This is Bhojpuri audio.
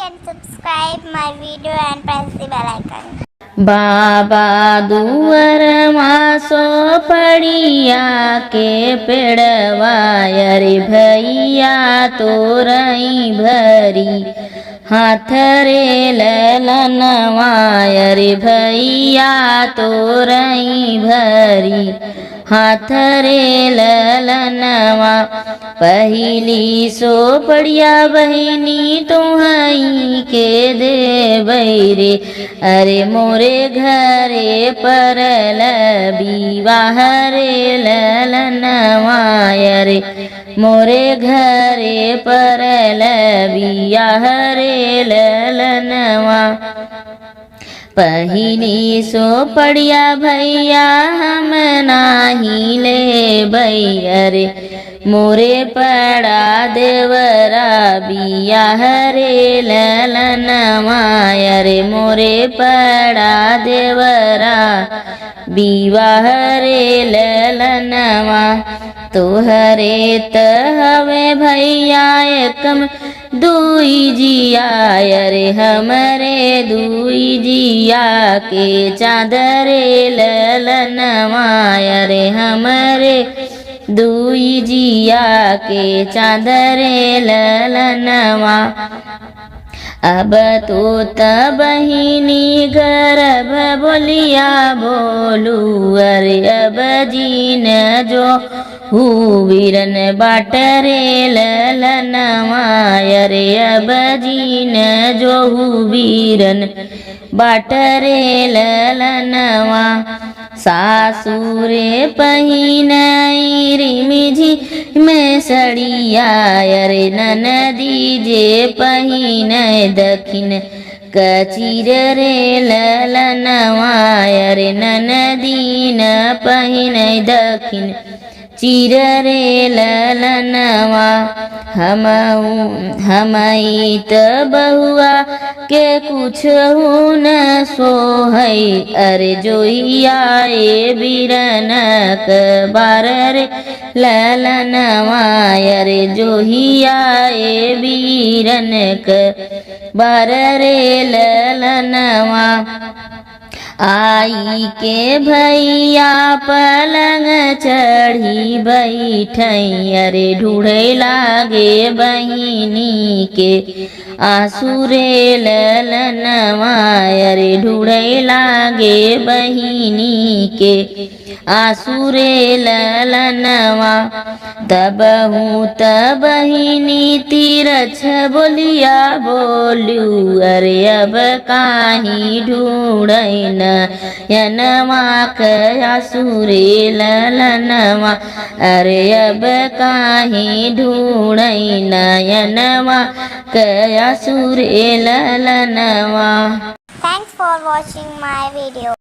and subscribe my video and press the bell icon. बाबा दुअर मासो पड़िया के पेड़वा अरे भैया तोरई भरी हाथ रे ललनवा अरे भैया तोरई भरी हाथ रे ललनवा पहली सो पड़िया बहिनी तुहई के दे बैरे अरे मोरे घरे परल विवाह रे ललनवा अरे मोरे घरे परल विवाह रे ललनवा पहली सो पड़िया भैया हम नाही ले बैरे मोरे पड़ा देवरा बियाह रे ललनवा अरे मोरे पड़ा देवरा विवाह रे ललनवा तोहरे त हवे भैया एकम दुई जिया अरे हमरे दुई जिया के चादरे ललनवा अरे हमरे दुई जिया के चादरे ललनवा अब तो बहिनी गर्भ बोलिया बोलू अरे अब जीन जो हुवीरन बाटरे ललनवा अरे अब जीन जो हुवीरन बाटरे ललनवा सासुरे पहिनई रिमिझी में सड़िया अरे ननदी जे पहिन दखिन कचिर रे ललनवा अरे ननदी न पहिन दखिन चिर रे ललनवा हमई त बहुआ के कुछ न सोहई अरे जोइया ए बिरनक बार रे ललनवा अरे जोहिया ए बिरनक बार रे ललनवा आई के भैया पलंग चढ़ी बैठई अरे ढूढ़े लागे बहिनी के आसुरे ललनवा अरे ढूढ़े लागे बहिनी के आसुरे ललनवा तबहू तबहिनी तीरछ बोलिया बोलू अरे अब काही ढूढ़न यनवा आसुरे ललनवा अरे अब काही ढूढ़न यनवा आसुरे ललनवा। Thanks for watching my video.